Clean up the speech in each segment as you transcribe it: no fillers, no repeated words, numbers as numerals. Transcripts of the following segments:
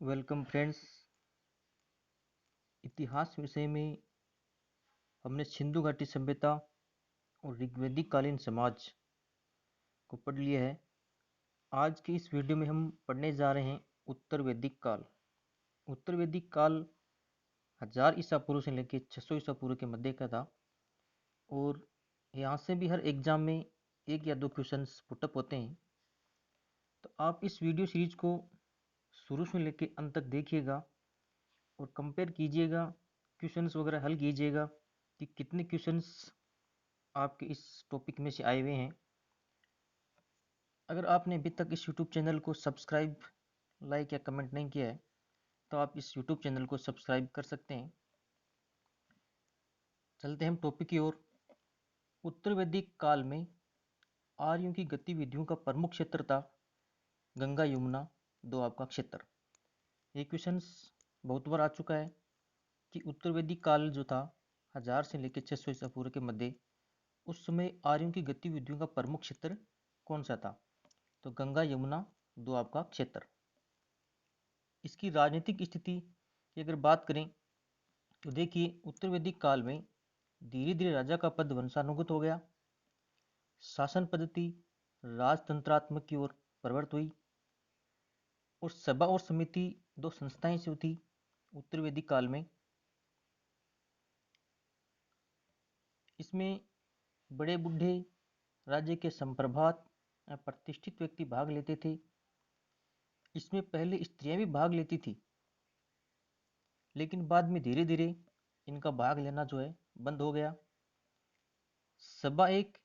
Welcome friends. इतिहास विषय में हमने सिंधु घाटी सभ्यता और ऋग्वैदिक कालीन समाज को पढ़ लिया है। आज के इस वीडियो में हम पढ़ने जा रहे हैं उत्तर वैदिक काल। उत्तर वैदिक काल 1000 ईसा पूर्व से लेकर 600 ईसा पूर्व के मध्य का था और यहाँ से भी हर एग्जाम में एक या दो क्वेश्चंस पुटअप होते हैं। तो आप इस वीडियो सीरीज को शुरू से लेकर अंत तक देखिएगा और कंपेयर कीजिएगा, क्वेश्चंस वगैरह हल कीजिएगा कि कितने क्वेश्चंस आपके इस टॉपिक में से आए हुए हैं। अगर आपने अभी तक इस यूट्यूब चैनल को सब्सक्राइब, लाइक या कमेंट नहीं किया है तो आप इस यूट्यूब चैनल को सब्सक्राइब कर सकते हैं। चलते हैं हम टॉपिक की ओर। उत्तर वैदिक काल में आर्यों की गतिविधियों का प्रमुख क्षेत्र था गंगा यमुना दोआब का क्षेत्र। ये क्वेश्चन बहुत बार आ चुका है कि उत्तर वैदिक काल जो था 1000 से लेकर 600 ईसा पूर्व के मध्य, उस समय आर्यों की गतिविधियों का प्रमुख क्षेत्र कौन सा था? तो गंगा यमुना दोआब का क्षेत्र। इसकी राजनीतिक स्थिति की अगर बात करें तो देखिए, उत्तर वैदिक काल में धीरे धीरे राजा का पद वंशानुगत हो गया। शासन पद्धति राजतंत्रात्मक की ओर प्रवृत्त हुई और सभा और समिति दो संस्थाएं से थी उत्तर वैदिक काल में। इसमें बड़े बूढ़े राज्य के संप्रभात प्रतिष्ठित व्यक्ति भाग लेते थे। इसमें पहले स्त्रियां भी भाग लेती थी, लेकिन बाद में धीरे धीरे इनका भाग लेना जो है बंद हो गया। सभा एक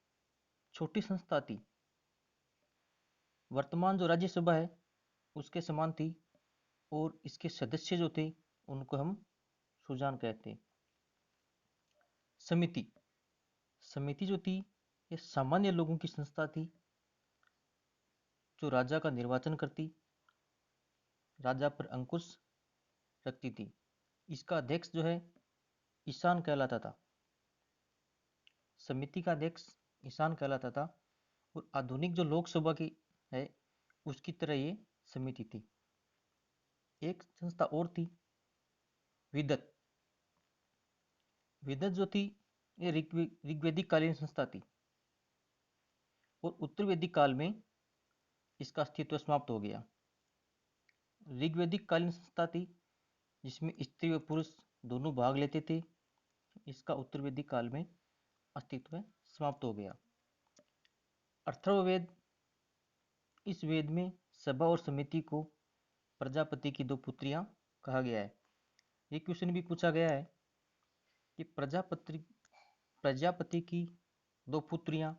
छोटी संस्था थी, वर्तमान जो राज्यसभा है उसके समान थी, और इसके सदस्य जो थे उनको हम सुजान कहते हैं। समिति समिति जो थी ये सामान्य लोगों की संस्था थी जो राजा का निर्वाचन करती, राजा पर अंकुश रखती थी। इसका अध्यक्ष जो है ईशान कहलाता था। समिति का अध्यक्ष ईशान कहलाता था और आधुनिक जो लोकसभा की है उसकी तरह ये समिति थी। एक संस्था और थी विदत। विदत जो थी ये ऋग्वैदिक कालीन संस्था थी और उत्तर वैदिक काल में इसका अस्तित्व समाप्त हो गया। ऋग्वैदिक कालीन संस्था थी जिसमें स्त्री व पुरुष दोनों भाग लेते थे। इसका उत्तर वैदिक काल में अस्तित्व समाप्त हो गया। अथर्ववेद, इस वेद में सभा और समिति को प्रजापति की दो पुत्रियां कहा गया है। ये क्वेश्चन भी पूछा गया है कि प्रजापति की दो पुत्रियां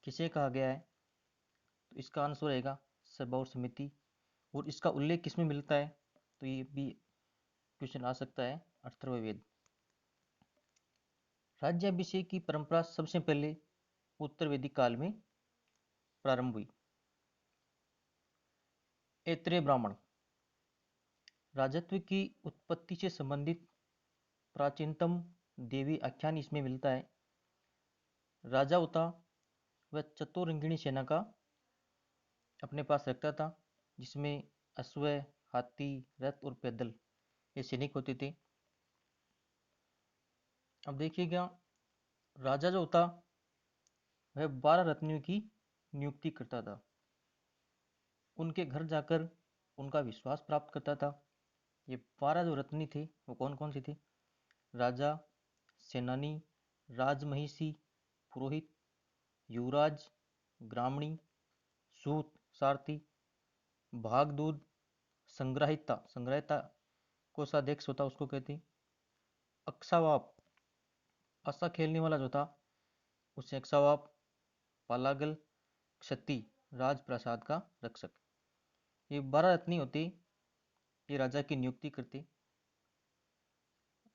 किसे कहा गया है? तो इसका आंसर रहेगा सभा और समिति। और इसका उल्लेख किसमें मिलता है? तो ये भी क्वेश्चन आ सकता है अथर्ववेद। राज्याभिषेक की परंपरा सबसे पहले उत्तर वैदिक काल में प्रारंभ हुई। ऐत्रेय ब्राह्मण, राजत्व की उत्पत्ति से संबंधित प्राचीनतम देवी आख्यान इसमें मिलता है। राजा होता वह चतुरंगिणी सेना का अपने पास रखता था, जिसमें अश्व, हाथी, रथ और पैदल ये सैनिक होते थे। अब देखिएगा, राजा जो होता वह 12 रत्नियों की नियुक्ति करता था। उनके घर जाकर उनका विश्वास प्राप्त करता था। ये 12 जो रत्नी थे वो कौन कौन सी थे? राजा, सेनानी, राजमहिषी, पुरोहित, युवराज, ग्रामणी, सूत, सारथी, भागदूत, संग्राहिता। संग्राहिता कोषाध्यक्ष होता उसको कहते हैं। अक्षावाप, असा खेलने वाला जो था उसे अक्षावाप। पालागल, क्षति, राजप्रासाद का रक्षक। ये 12 रत्नी होती, ये राजा की नियुक्ति करती।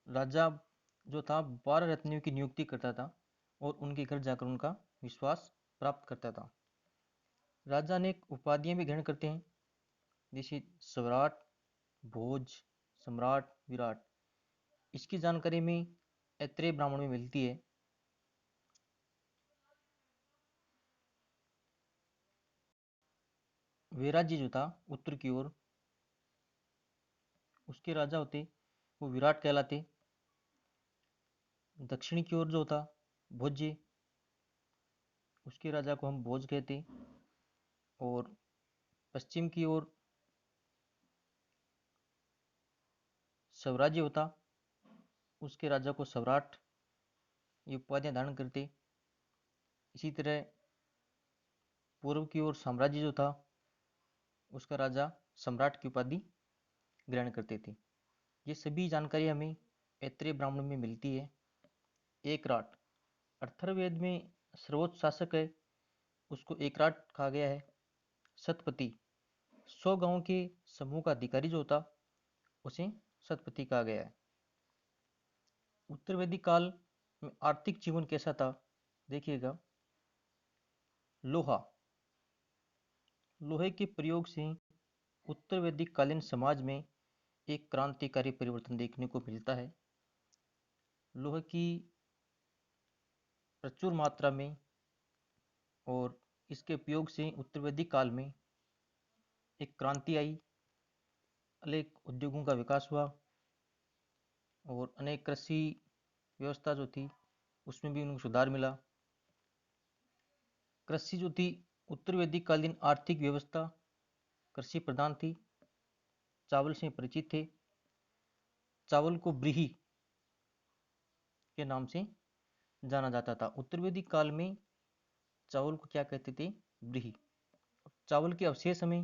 राजा जो था 12 रत्नियों की नियुक्ति करता था और उनके घर जाकर उनका विश्वास प्राप्त करता था। राजा अनेक उपाधियां भी ग्रहण करते हैं, जैसे स्वराट, भोज, सम्राट, विराट। इसकी जानकारी में ऐत्रेय ब्राह्मण में मिलती है। वे राज्य जो था उत्तर की ओर उसके राजा होते वो विराट कहलाते। दक्षिण की ओर जो होता भोज्य, उसके राजा को हम भोज कहते। और पश्चिम की ओर स्वराज्य होता, उसके राजा को सम्राट ये उपाधियां धारण करते। इसी तरह पूर्व की ओर साम्राज्य जो था उसका राजा सम्राट की उपाधि ग्रहण करते थे। ये सभी जानकारी हमें ऐत्रेय ब्राह्मण में मिलती है। एकराट, अथर्ववेद में सर्वोच्च शासक है, उसको एकराट कहा गया है। शतपति, 100 गांवों के समूह का अधिकारी जो होता उसे शतपति कहा गया है। उत्तर वैदिक काल में आर्थिक जीवन कैसा था देखिएगा। लोहा, लोहे के प्रयोग से उत्तर वैदिक कालीन समाज में एक क्रांतिकारी परिवर्तन देखने को मिलता है। लोहे की प्रचुर मात्रा में और इसके उपयोग से उत्तर वैदिक काल में एक क्रांति आई, अनेक उद्योगों का विकास हुआ और अनेक कृषि व्यवस्था जो थी उसमें भी उनको सुधार मिला। कृषि जो थी उत्तर वैदिक कालीन आर्थिक व्यवस्था कृषि प्रधान थी, चावल से परिचित थे। चावल को ब्रीही के नाम से जाना जाता था। उत्तर वैदिक काल में चावल को क्या कहते थे? ब्रीही। चावल के अवशेष हमें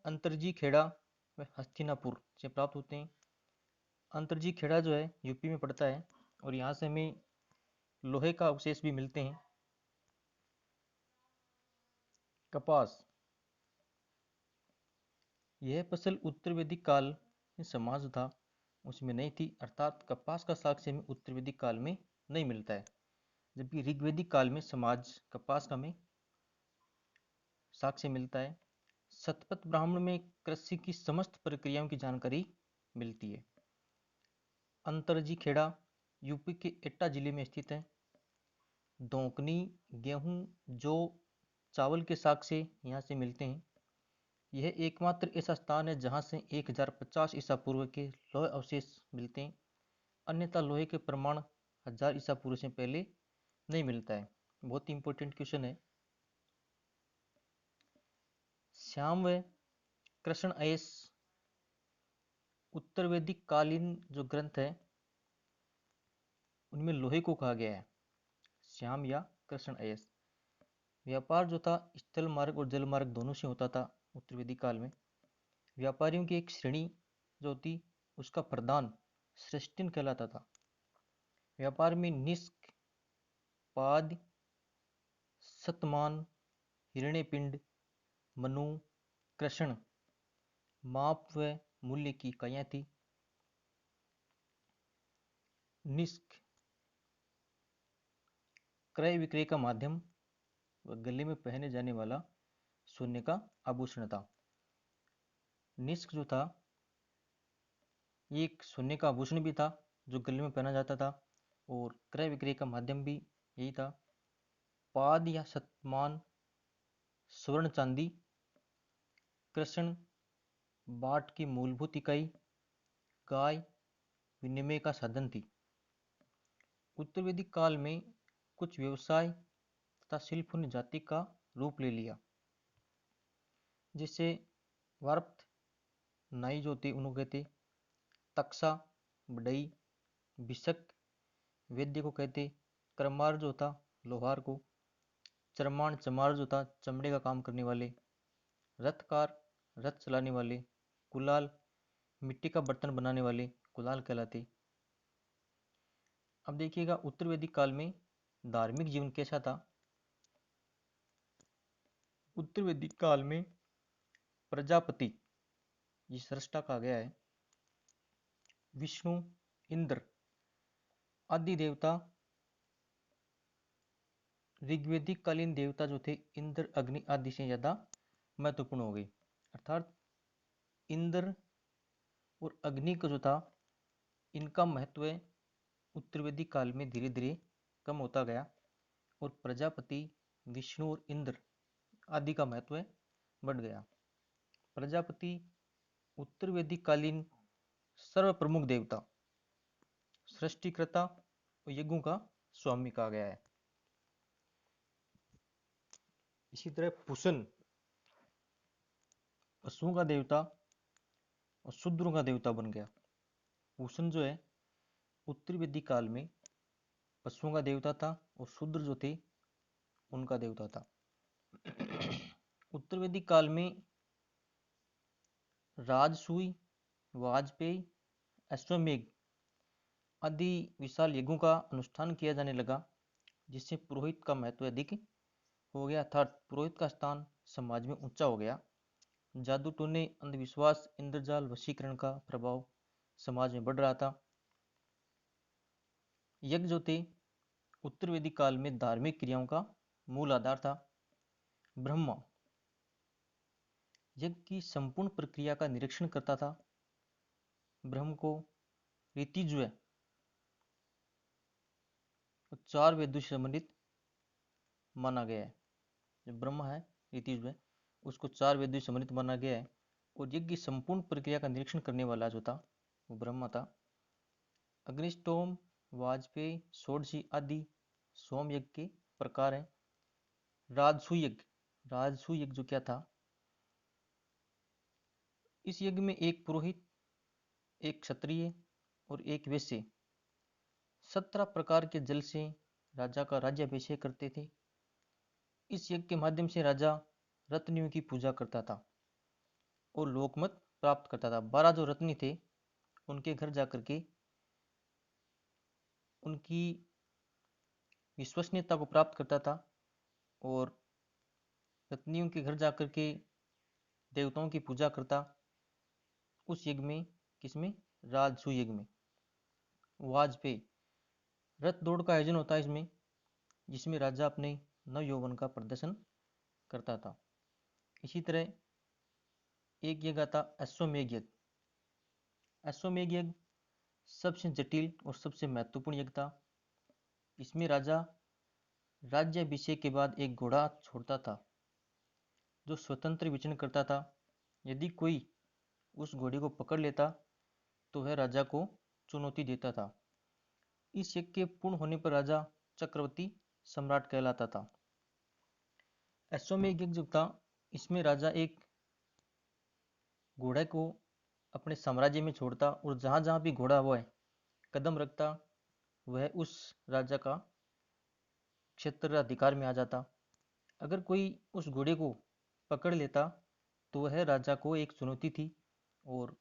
अंतरजी खेड़ा व हस्तिनापुर से प्राप्त होते हैं। अंतरजी खेड़ा जो है यूपी में पड़ता है और यहाँ से हमें लोहे का अवशेष भी मिलते हैं। कपास, यह फसल उत्तर वैदिक काल में समाज था उसमें नहीं थी, अर्थात कपास का साक्ष्य हमें उत्तर वैदिक काल में नहीं मिलता है, जबकि ऋग्वैदिक काल में समाज कपास का हमें साक्ष्य मिलता है। शतपथ ब्राह्मण में कृषि की समस्त प्रक्रियाओं की जानकारी मिलती है। अंतरजी खेड़ा यूपी के एटा जिले में स्थित है। दोकनी, गेहूं, जौ, चावल के साक्ष्य यहाँ से मिलते हैं। यह एकमात्र ऐसा स्थान है जहाँ से 1050 ईसा पूर्व के लोहे अवशेष मिलते हैं, अन्यथा लोहे के प्रमाण 1000 ईसा पूर्व से पहले नहीं मिलता है। बहुत ही इंपॉर्टेंट क्वेश्चन है। श्याम व कृष्ण अयस, उत्तर वैदिक कालीन जो ग्रंथ है उनमें लोहे को कहा गया है श्याम या कृष्ण अयस। व्यापार जो था स्थल मार्ग और जल मार्ग दोनों से होता था उत्तर वैदिक काल में। व्यापारियों की एक श्रेणी जो थी उसका प्रधान श्रेष्ठिन कहलाता था। व्यापार में निष्क, पाद, सतमान, हिरण्यपिंड, मनु, कृष्ण माप व मूल्य की इकाइयां थी। निष्क क्रय विक्रय का माध्यम व गले में पहने जाने वाला सोने का आभूषण था। निष्क जो था ये एक सोने का आभूषण भी था जो गले में पहना जाता था और क्रय विक्रय का माध्यम भी यही था। पाद या सतमान स्वर्ण चांदी, कृष्ण बाट की मूलभूत इकाई, गाय विनिमय का साधन थी। उत्तर वैदिक काल में कुछ व्यवसाय तथा शिल्प ने जाति का रूप ले लिया, जिससे वार्प नाई जो थे उन्होंने कहते, तक्षा बढ़ई, बिशक वैद्य को कहते, क्रमार जो था लोहार को, चरमान चमार जो था चमड़े का काम करने वाले, रथकार रथ चलाने वाले, कुलाल मिट्टी का बर्तन बनाने वाले कुलाल कहलाते। अब देखिएगा उत्तर वैदिक काल में धार्मिक जीवन कैसा था। उत्तर वैदिक काल में प्रजापति ये सृष्टा कहा गया है, विष्णु, इंद्र आदि देवता, ऋग्वैदिक कालीन देवता जो थे इंद्र अग्नि आदि से ज्यादा महत्वपूर्ण हो गई। अर्थात इंद्र और अग्नि का जो था इनका महत्व उत्तर वैदिक काल में धीरे धीरे कम होता गया और प्रजापति, विष्णु और इंद्र आदि का महत्व बढ़ गया। प्रजापति उत्तर वैदिक कालीन सर्व प्रमुख देवता, सृष्टिकर्ता और यज्ञों का स्वामी कहा गया है। इसी तरह पुसन पशुओं का देवता और शूद्रों का देवता बन गया। पुसन जो है उत्तर वैदिक काल में पशुओं का देवता था और शूद्र जो थे उनका देवता था। उत्तर वैदिक काल में राजसूय, वाजपेयी, अश्वमेघ आदि विशाल यज्ञों का अनुष्ठान किया जाने लगा, जिससे पुरोहित का महत्व अधिक हो गया, अर्थात पुरोहित का स्थान समाज में ऊंचा हो गया। जादू टोने, अंधविश्वास, इंद्रजाल, वशीकरण का प्रभाव समाज में बढ़ रहा था। यज्ञ जो थे उत्तर वैदिक काल में धार्मिक क्रियाओं का मूल आधार था। ब्रह्मा यज्ञ की संपूर्ण प्रक्रिया का निरीक्षण करता था। ब्रह्म को ऋतिज्व और 4 वेदों से संबंधित माना गया है। जो ब्रह्मा है ऋतिज्व उसको 4 वेदों से संबंधित माना गया है और यज्ञ की संपूर्ण प्रक्रिया का निरीक्षण करने वाला जो था वो ब्रह्मा था। अग्निष्टोम, वाजपेयी, षोडशी आदि सोम यज्ञ के प्रकार हैं। राजसूय यज्ञ, राजसूय यज्ञ जो क्या था, इस यज्ञ में एक पुरोहित, एक क्षत्रिय और एक वैश्य 17 प्रकार के जल से राजा का राज्याभिषेक करते थे। इस यज्ञ के माध्यम से राजा रत्नियों की पूजा करता था और लोकमत प्राप्त करता था। 12 जो रत्नी थे उनके घर जाकर के उनकी विश्वसनीयता को प्राप्त करता था और रत्नियों के घर जाकर के देवताओं की पूजा करता। उस यज्ञ में, किसमें, राजसूय यज्ञ में। वाजपेयी रथ दौड़ का आयोजन होता है इसमें, जिसमें राजा अपने नव यौवन का प्रदर्शन करता था। इसी तरह एक यज्ञ आता अश्वमेघ यज्ञ। अश्वमेघ यज्ञ सबसे जटिल और सबसे महत्वपूर्ण यज्ञ था। इसमें राजा राज्याभिषेक के बाद एक घोड़ा छोड़ता था जो स्वतंत्र विचरण करता था। यदि कोई उस घोड़े को पकड़ लेता तो वह राजा को चुनौती देता था। इस यज्ञ के पूर्ण होने पर राजा चक्रवर्ती सम्राट कहलाता था। अश्वमेघ यज्ञ था, इसमें राजा एक घोड़े को अपने साम्राज्य में छोड़ता और जहां जहां भी घोड़ा वह कदम रखता वह उस राजा का क्षेत्र अधिकार में आ जाता। अगर कोई उस घोड़े को पकड़ लेता तो वह राजा को एक चुनौती थी और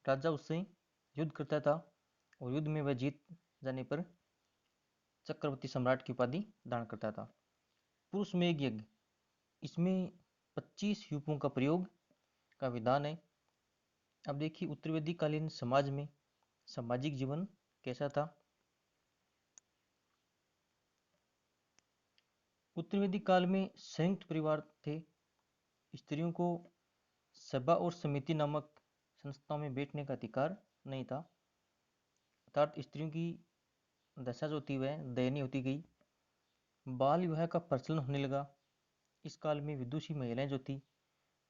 राजा उससे युद्ध करता था और युद्ध में वह जीत जाने पर चक्रवर्ती सम्राट की उपाधि धारण करता था। पुरुष मेघ यज्ञ, इसमें 25 यूपों का प्रयोग का विधान है। अब देखिए उत्तर वैदिक कालीन समाज में सामाजिक जीवन कैसा था। उत्तर वैदिक काल में संयुक्त परिवार थे। स्त्रियों को सभा और समिति नामक संस्थाओं में बैठने का अधिकार नहीं था, अर्थात स्त्रियों की दशा जो थी वह दयनीय होती गई। बाल विवाह का प्रचलन होने लगा। इस काल में विदुषी महिलाएं जो थी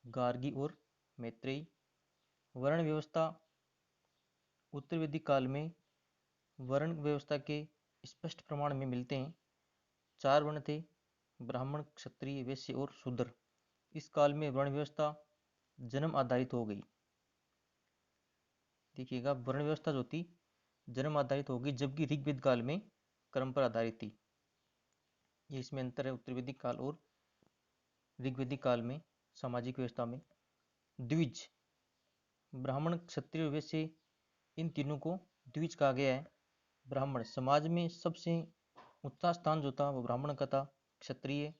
गार्गी और मैत्रेयी। वर्ण व्यवस्था, उत्तर वैदिक काल में वर्ण व्यवस्था के स्पष्ट प्रमाण में मिलते हैं। 4 वर्ण थे, ब्राह्मण, क्षत्रिय, वैश्य और शूद्र। इस काल में वर्ण व्यवस्था जन्म आधारित हो गई। देखिएगा वर्ण व्यवस्था जो थी जन्म आधारित हो गई, जबकि ऋग्वेद काल में कर्म पर आधारित थी। ये इसमें अंतर है उत्तर वैदिक काल और ऋग्वेदिक काल में सामाजिक व्यवस्था में। द्विज, ब्राह्मण, क्षत्रिय, वैश्य, इन तीनों को द्विज कहा गया है। ब्राह्मण, समाज में सबसे ऊंचा स्थान जो था वो ब्राह्मण का था। क्षत्रिय,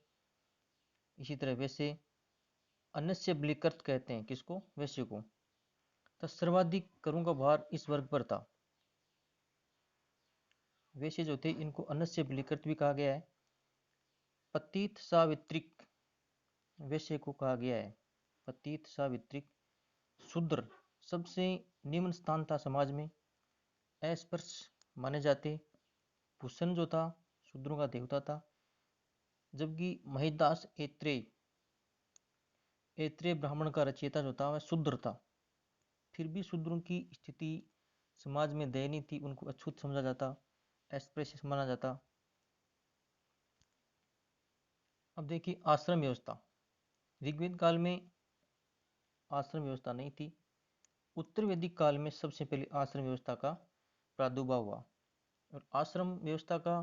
इसी तरह वैश्य। अन्य बलिकृत कहते हैं किसको, वैश्य को। तो सर्वाधिक करों का भार इस वर्ग पर था। वैश्य जो थे इनको अन्य बलिकृत भी कहा गया है। पतित सावित्रिक वैश्य को कहा गया है, पतित सावित्रिक। शूद्र सबसे निम्न स्थान था समाज में, अस्पृश माने जाते। पुष्ण जो था शूद्रों का देवता था, जबकि महिदास ऐत्रेय, ऐत्रेय ब्राह्मण का रचयिता जो था वह शूद्र था। फिर भी शूद्रों की स्थिति समाज में दयनीय थी, उनको अछूत समझा जाता, एस्प्रेशियस माना जाता। अब देखिए आश्रम व्यवस्था। ऋग्वेद काल में आश्रम व्यवस्था नहीं थी। उत्तर वैदिक काल में सबसे पहले आश्रम व्यवस्था का प्रादुर्भाव हुआ और आश्रम व्यवस्था का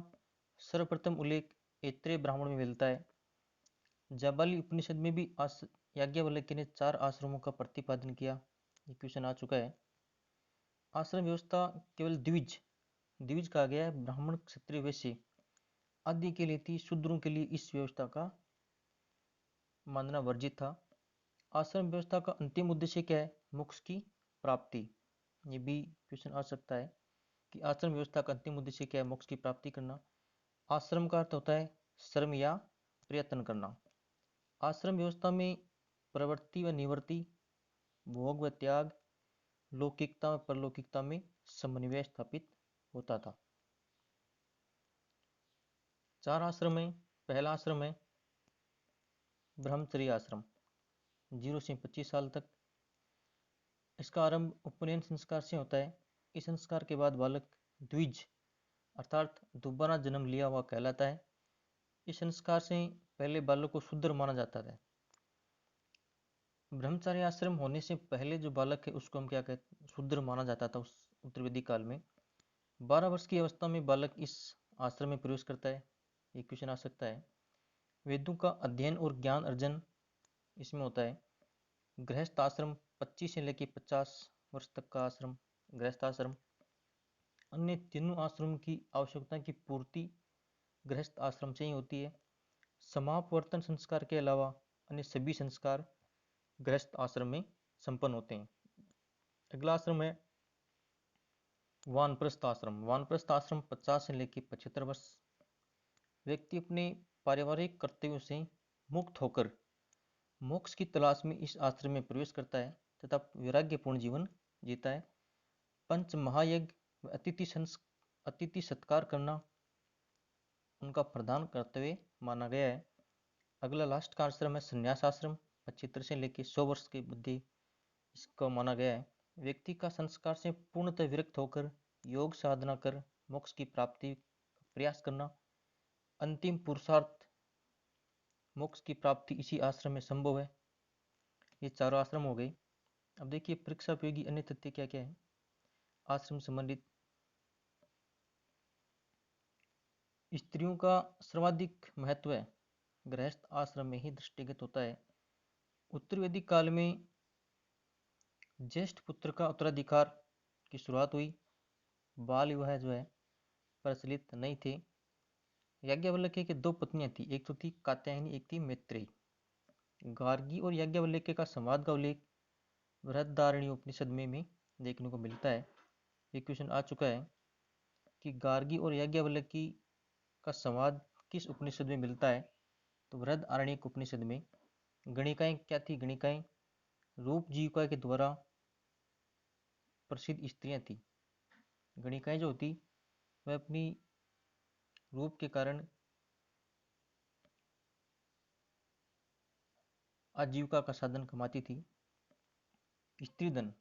सर्वप्रथम उल्लेख ऐत्रेय ब्राह्मण में मिलता है। जाबाली उपनिषद में भी याज्ञवल्क्य ने 4 आश्रमों का प्रतिपादन किया। ये क्वेश्चन आ चुका है। आश्रम व्यवस्था केवल द्विज द्विज कहा गया है, ब्राह्मण क्षत्रिय वैश्य आदि के लिए थी। शूद्रों के लिए इस व्यवस्था का मानना वर्जित था। आश्रम व्यवस्था का अंतिम उद्देश्य क्या है? मोक्ष की प्राप्ति। ये भी क्वेश्चन आ सकता है कि आश्रम व्यवस्था का अंतिम उद्देश्य क्या है? मोक्ष की प्राप्ति करना। आश्रम का अर्थ होता है श्रम या प्रयत्न करना। आश्रम व्यवस्था में प्रवृत्ति व निवृत्ति, भोग व त्याग, लौकिकता व परलौकिकता में समन्वय स्थापित होता था। 4 आश्रम है। पहला आश्रम है ब्रह्मचर्य आश्रम, 0 से 25 साल तक। इसका आरंभ उपनयन संस्कार से होता है। इस संस्कार के बाद बालक द्विज अर्थात दोबारा जन्म लिया हुआ कहलाता है। इस संस्कार से पहले बालक को शूद्र माना जाता था। ब्रह्मचार्य आश्रम होने से पहले जो बालक है उसको हम क्या कहते हैं? शूद्र माना जाता था उस उत्तर वैदिक काल में। 12 वर्ष की अवस्था में बालक इस आश्रम में प्रवेश करता है। ये क्वेश्चन आ सकता है। वेदों का अध्ययन और ज्ञान अर्जन इसमें होता है। गृहस्थ आश्रम 25 से लेकर 50 वर्ष तक का आश्रम गृहस्थ आश्रम। अन्य तीनों आश्रम की आवश्यकता की पूर्ति गृहस्थ आश्रम से ही होती है। समापवर्तन संस्कार के अलावा अन्य सभी संस्कार गृहस्थ आश्रम में संपन्न होते हैं। अगला आश्रम है वानप्रस्थ आश्रम। वानप्रस्थ आश्रम 50 से लेकर 75 वर्ष। व्यक्ति अपने पारिवारिक कर्तव्यों से मुक्त होकर मोक्ष की तलाश में इस आश्रम में प्रवेश करता है तथा वैराग्यपूर्ण जीवन जीता है। पंच महायज्ञ व अतिथि सत्कार करना उनका प्रधान कर्तव्य माना गया है। अगला लास्ट का आश्रम है संन्यास आश्रम, 75 से लेकर 100 वर्ष के मध्य इसको माना गया है। व्यक्ति का संस्कार से पूर्णतः विरक्त होकर योग साधना कर मोक्ष की प्राप्ति का प्रयास करना। अंतिम पुरुषार्थ मोक्ष की प्राप्ति इसी आश्रम में संभव है। ये चारों आश्रम हो गए। अब देखिए परीक्षा उपयोगी अन्य तथ्य क्या क्या है आश्रम संबंधित। स्त्रियों का सर्वाधिक महत्व है गृहस्थ आश्रम में ही दृष्टिगत होता है। उत्तर वैदिक काल में ज्येष्ठ पुत्र का उत्तराधिकार की शुरुआत हुई। बाल विवाह जो है प्रचलित नहीं थे। याज्ञवल्क्य की 2 पत्नियां थी, एक तो थी कात्यायनी, एक थी मैत्रेयी। गार्गी और याज्ञवल्क्य का संवाद का उल्लेख बृहदारण्यक उपनिषद में देखने को मिलता है। ये क्वेश्चन आ चुका है कि गार्गी और याज्ञवल्क्य का संवाद किस उपनिषद में मिलता है? तो बृहदारण्यक उपनिषद में। गणिकाएं क्या थी? गणिकाएं रूप जीविका के द्वारा प्रसिद्ध स्त्रियां थी। गणिकाएं जो होती वह अपनी रूप के कारण आजीविका का साधन कमाती थी। स्त्रीधन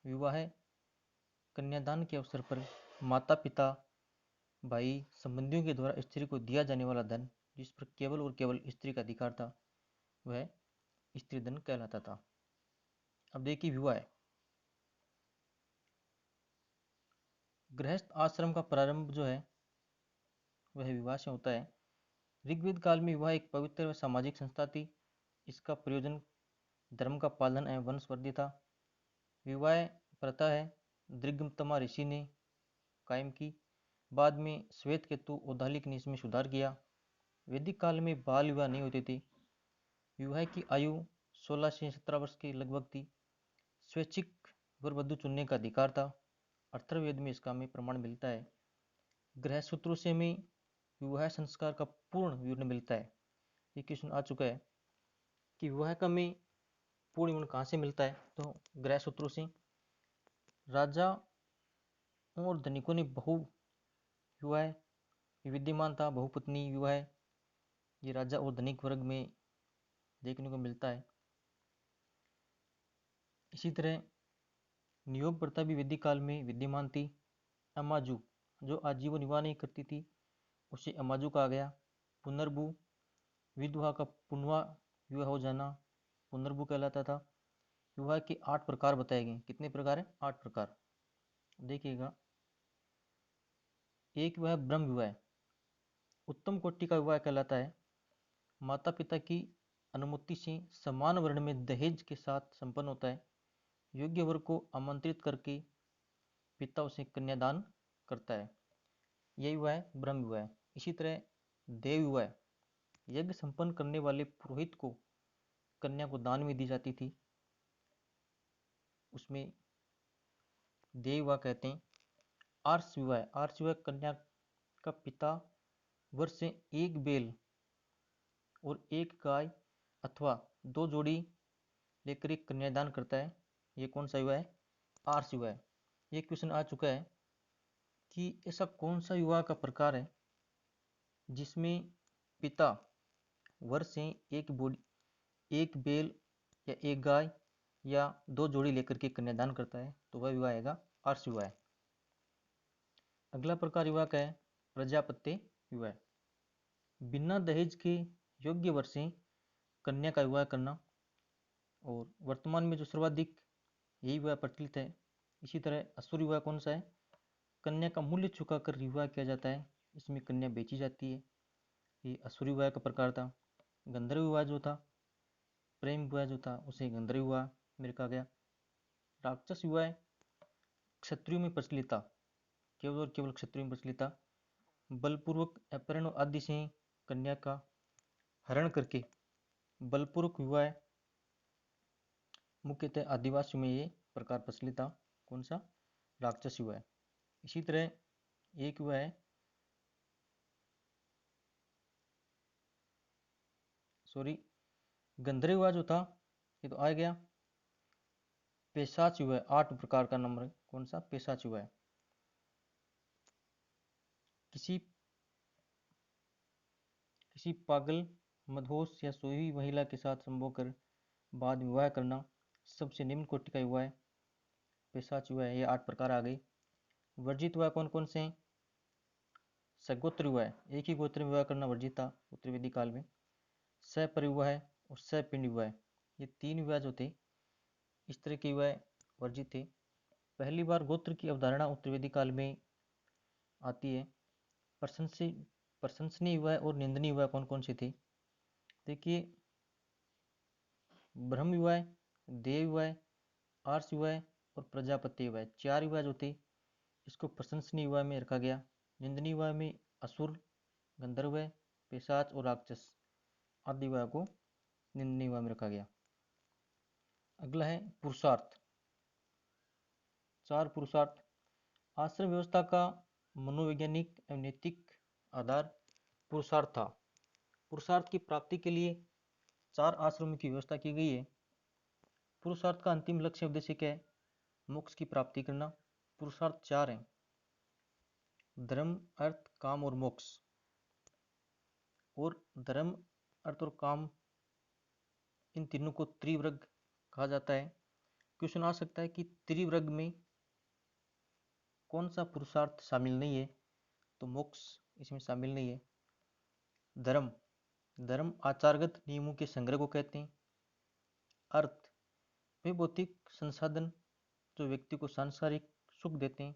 विवाह कन्यादान के अवसर पर माता पिता भाई संबंधियों के द्वारा स्त्री को दिया जाने वाला धन जिस पर केवल और केवल स्त्री का अधिकार था वह स्त्रीधन कहलाता था। अब देखिए विवाह। गृहस्थ आश्रम का प्रारंभ जो है वह विवाह से होता है। ऋग्वेद काल में विवाह एक पवित्र व सामाजिक संस्था थी। इसका प्रयोजन धर्म का पालन एवं वंशवृद्धि था। विवाह प्रथा है दृगमतमा ऋषि ने कायम की। बाद में श्वेत केतु औदालिक ने इसमें सुधार किया। वैदिक काल में बाल विवाह नहीं होते थे। विवाह की आयु 16 से 17 वर्ष के लगभग थी। स्वैच्छिक वर वधु चुनने का अधिकार था। अथर्ववेद में इसका हमें प्रमाण मिलता है। गृहसूत्रों से हमें विवाह संस्कार का पूर्ण विवरण मिलता है। ये क्वेश्चन आ चुका है कि विवाह का हमें पूर्ण विवरण कहाँ से मिलता है? तो गृहसूत्रों से। राजा और धनिकों ने बहु विवाह विद्यमान था। बहुपत्नी विवाह ये राजा और धनिक वर्ग में देखने को मिलता है। इसी तरह नियोग प्रथा भी वैदिक काल में विद्यमान थी। अमाजु, जो आजीवन विवाह नहीं करती थी, उसे अमाजु कहा गया। पुनर्भु, विधवा का पुनवा विवाह हो जाना पुनर्भु कहलाता था। विवाह के 8 प्रकार बताए गए। कितने प्रकार है? 8 प्रकार। देखिएगा, एक विवाह ब्रह्म विवाह, उत्तम कोटि का विवाह कहलाता है। माता पिता की अनुमति से समान वर्ण में दहेज के साथ संपन्न होता है। योग्य वर को आमंत्रित करके पिता उसे कन्यादान करता है। यही विवाह है ब्रह्म विवाह। इसी तरह देव विवाह, यज्ञ संपन्न करने वाले पुरोहित को कन्या को दान में दी जाती थी, उसमें देव विवाह कहते हैं। आर्ष विवाह, आर्ष विवाह कन्या का पिता वर्ष से एक बैल और एक गाय अथवा 2 जोड़ी लेकर एक कन्यादान करता है। ये कौन सा विवाह है? आर्ष विवाह। ये क्वेश्चन आ चुका है कि ऐसा कौन सा विवाह का प्रकार है जिसमें पिता वर्ष से एक बैल या एक गाय या 2 जोड़ी लेकर के कन्यादान करता है, तो वह विवाह आएगा आर्ष विवाह। अगला प्रकार विवाह का है प्रजापत्य विवाह। बिना दहेज के योग्य वर से कन्या का विवाह करना, और वर्तमान में जो सर्वाधिक यही विवाह प्रचलित है। इसी तरह असुर विवाह कौन सा है? कन्या का मूल्य चुकाकर विवाह किया जाता है, इसमें कन्या बेची जाती है। ये असुर विवाह का प्रकार था। गंधर्व विवाह जो था, प्रेम विवाह जो था, उसे गंधर्व विवाह में रखा गया। राक्षस विवाह क्षत्रियों में प्रचलित था, केवल और केवल क्षत्रियों में प्रचलित था। बलपूर्वक अपहरण आदि से कन्या का हरण करके बलपूर्वक विवाह, मुख्यतः आदिवासियों में ये प्रकार प्रचलित था। कौन सा? राक्षस विवाह। इसी तरह एक विवाह है गंधर्व विवाह जो था, ये तो आ गया। पेशाच विवाह 8 प्रकार का नंबर है। कौन सा? पेशाच विवाह। किसी पागल, मदहोश या सोई हुई महिला के साथ संभोग कर बाद में विवाह करना सबसे निम्न कोटि का विवाह है, पेशाच विवाह। ये 8 प्रकार आ गए। वर्जित विवाह कौन कौन से हैं? सगोत्र विवाह, एक ही गोत्र में विवाह करना वर्जित था उत्तर वैदिक काल में। सपरिविवाह और सपिंड विवाह, ये 3 विवाह जो थे, इस तरह के विवाह वर्जित थे। पहली बार गोत्र की अवधारणा उत्तर वैदिक काल में आती है। प्रशंसनीय विवाह और निंदनीय विवाह कौन कौन से थे? देखिए, ब्रह्म विवाह, देव विवाह, आर्ष विवाह और प्रजापत्य विवाह, 4 विवाह जो थे, इसको प्रशंसनीय विवाह में रखा गया। निंदनीय विवाह में असुर, गंधर्व, पिशाच और राक्षस आदि विवाह को निंदनीय विवाह में रखा गया। अगला है पुरुषार्थ। 4 पुरुषार्थ। आश्रम व्यवस्था का मनोवैज्ञानिक एवं नैतिक आधार पुरुषार्थ था। पुरुषार्थ की प्राप्ति के लिए 4 आश्रमों की व्यवस्था की गई है। पुरुषार्थ का अंतिम लक्ष्य उद्देश्य क्या है? मोक्ष की प्राप्ति करना। पुरुषार्थ 4 हैं, धर्म, अर्थ, काम और मोक्ष। और धर्म, अर्थ और काम, इन तीनों को त्रिवर्ग कहा जाता है। क्वेश्चन आ सकता है कि त्रिवर्ग में कौन सा पुरुषार्थ शामिल नहीं है? तो मोक्ष इसमें शामिल नहीं है। धर्म, धर्म आचारगत नियमों के संग्रह को कहते हैं। अर्थ, वे भौतिक संसाधन जो व्यक्ति को सांसारिक सुख देते हैं,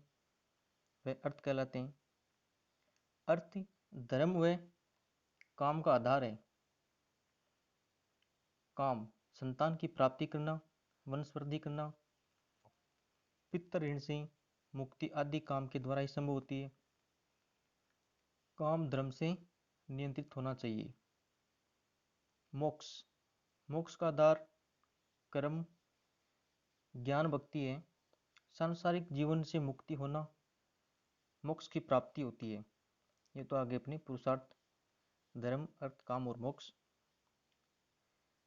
वे अर्थ कहलाते हैं। अर्थ धर्म व काम का आधार है। काम, संतान की प्राप्ति करना, वंशवृद्धि करना, पितृ ऋण से मुक्ति आदि काम के द्वारा ही संभव होती है। काम धर्म से नियंत्रित होना चाहिए। मोक्ष, मोक्ष का आधार कर्म, ज्ञान, भक्ति है। सांसारिक जीवन से मुक्ति होना, मोक्ष की प्राप्ति होती है। ये तो आगे अपने पुरुषार्थ, धर्म, अर्थ, काम और मोक्ष।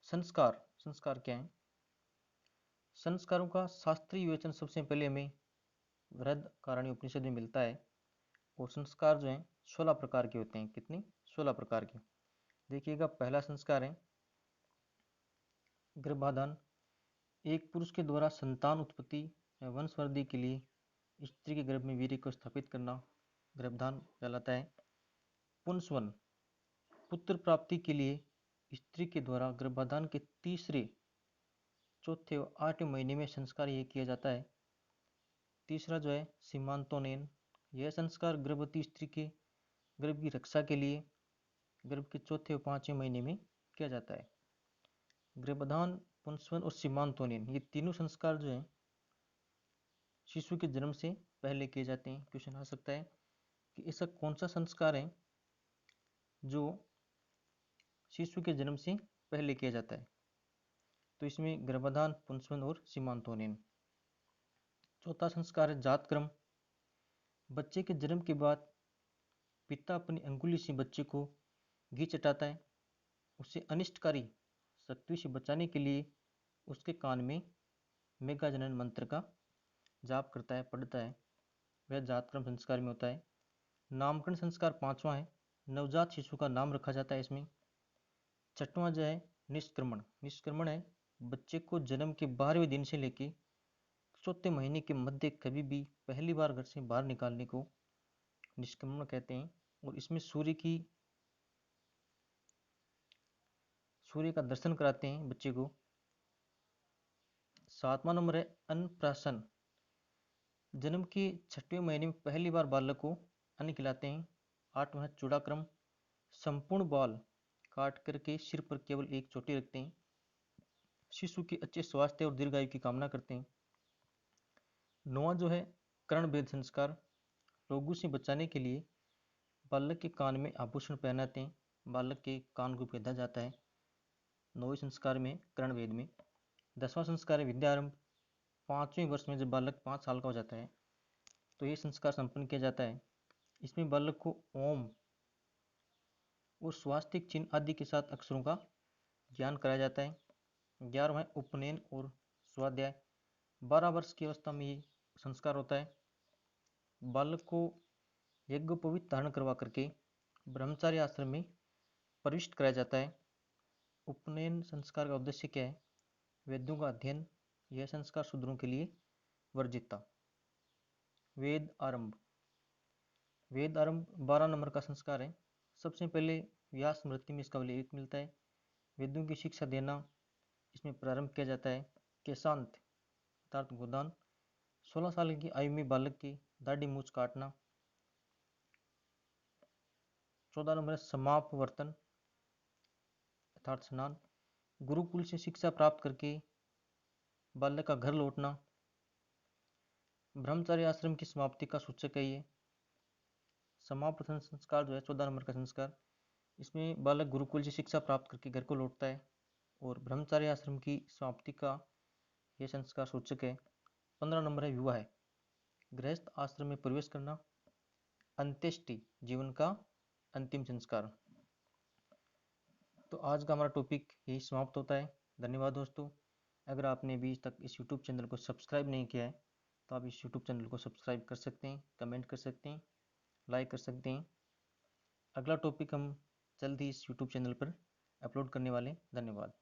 संस्कार, संस्कार क्या है? संस्कारों का शास्त्रीय विवेचन सबसे पहले हमें बृहदारण्यक उपनिषद में मिलता है। और संस्कार जो हैं 16 प्रकार के होते हैं। कितने? 16 प्रकार के। देखिएगा, पहला संस्कार है गर्भाधान। एक पुरुष के द्वारा संतान उत्पत्ति या वंशवृद्धि के लिए स्त्री के गर्भ में वीर्य को स्थापित करना गर्भधान कहलाता है। पुंसवन, पुत्र प्राप्ति के लिए स्त्री के द्वारा गर्भाधान के तीसरे, चौथे और 8वें महीने में संस्कार ये किया जाता है। तीसरा जो है सीमांतोनयन, यह संस्कार गर्भवती स्त्री के गर्भ की रक्षा के लिए गर्भ के चौथे और 5वें महीने में किया जाता है। गर्भाधान, पुंसवन और सीमांतोनयन, ये तीनों संस्कार जो हैं शिशु के जन्म से पहले किए जाते हैं। क्वेश्चन आ सकता है कि ऐसा कौन सा संस्कार है जो शिशु के जन्म से पहले किया जाता है? तो इसमें गर्भाधान, पुंसवन और सीमांतोनयन। चौथा संस्कार है जातक्रम। बच्चे के जन्म के बाद पिता अपनी अंगुली से बच्चे को घी चटाता है। उसे अनिष्टकारी शक्ति से बचाने के लिए उसके कान में मेघा जनन मंत्र का जाप करता है, पढ़ता है। वह जातक्रम संस्कार में होता है। नामकरण संस्कार पांचवा है। नवजात शिशु का नाम रखा जाता है इसमें। छठवां जो है निष्क्रमण। निष्क्रमण है बच्चे को जन्म के 12वें दिन से लेके चौथे महीने के मध्य कभी भी पहली बार घर से बाहर निकालने को निष्क्रमण कहते हैं। और इसमें सूर्य का दर्शन कराते हैं बच्चे को। 7वां नंबर है अन्नप्राशन। जन्म के 6वें महीने में पहली बार बालक को अन्न खिलाते हैं। 8वां है चूड़ाक्रम। संपूर्ण बाल काट करके सिर पर केवल एक चोटी रखते हैं। शिशु के अच्छे स्वास्थ्य और दीर्घायु की कामना करते हैं। 9वां जो है कर्णभेद संस्कार। रोगों से बचाने के लिए बालक के कान में आभूषण पहनाते हैं। बालक के कान को भेदा जाता है 9वें संस्कार में, कर्णभेद में। 10वां संस्कार है विद्यारंभ। 5वें वर्ष में जब बालक 5 साल का हो जाता है तो ये संस्कार संपन्न किया जाता है। इसमें बालक को ओम और स्वास्तिक चिन्ह आदि के साथ अक्षरों का ज्ञान कराया जाता है। 11वां है उपनयन और स्वाध्याय। 12 वर्ष की अवस्था में ये संस्कार होता है। बालक को यज्ञोपवीत धारण करवा करके ब्रह्मचार्य आश्रम में प्रविष्ट कराया जाता है। उपनयन संस्कार का उद्देश्य क्या है? वेदों का अध्ययन। यह संस्कार शूद्रों के लिए वर्जित था। वेद आरंभ। वेद आरंभ 12 नंबर का संस्कार है। सबसे पहले व्यास स्मृति में इसका उल्लेख मिलता है। वेदों की शिक्षा देना इसमें प्रारंभ किया जाता है। केशांत अर्थात गोदान। 16 साल की आयु में बालक की दाढ़ी मूछ काटना। 14 नंबर है समापवर्तन अर्थात स्नान। गुरुकुल से शिक्षा प्राप्त करके बालक का घर लौटना। ब्रह्मचार्य आश्रम की समाप्ति का सूचक है ये। समापवर्तन संस्कार जो है 14 नंबर का संस्कार, इसमें बालक गुरुकुल से शिक्षा प्राप्त करके घर को लौटता है और ब्रह्मचार्य आश्रम की समाप्ति का यह संस्कार सूचक है। 15 नंबर है विवाह। गृहस्थ आश्रम में प्रवेश करना। अंत्येष्टि जीवन का अंतिम संस्कार। तो आज का हमारा टॉपिक यही समाप्त होता है। धन्यवाद दोस्तों। अगर आपने अभी तक इस YouTube चैनल को सब्सक्राइब नहीं किया है तो आप इस YouTube चैनल को सब्सक्राइब कर सकते हैं, कमेंट कर सकते हैं, लाइक कर सकते हैं। अगला टॉपिक हम जल्द ही इस YouTube चैनल पर अपलोड करने वाले हैं। धन्यवाद।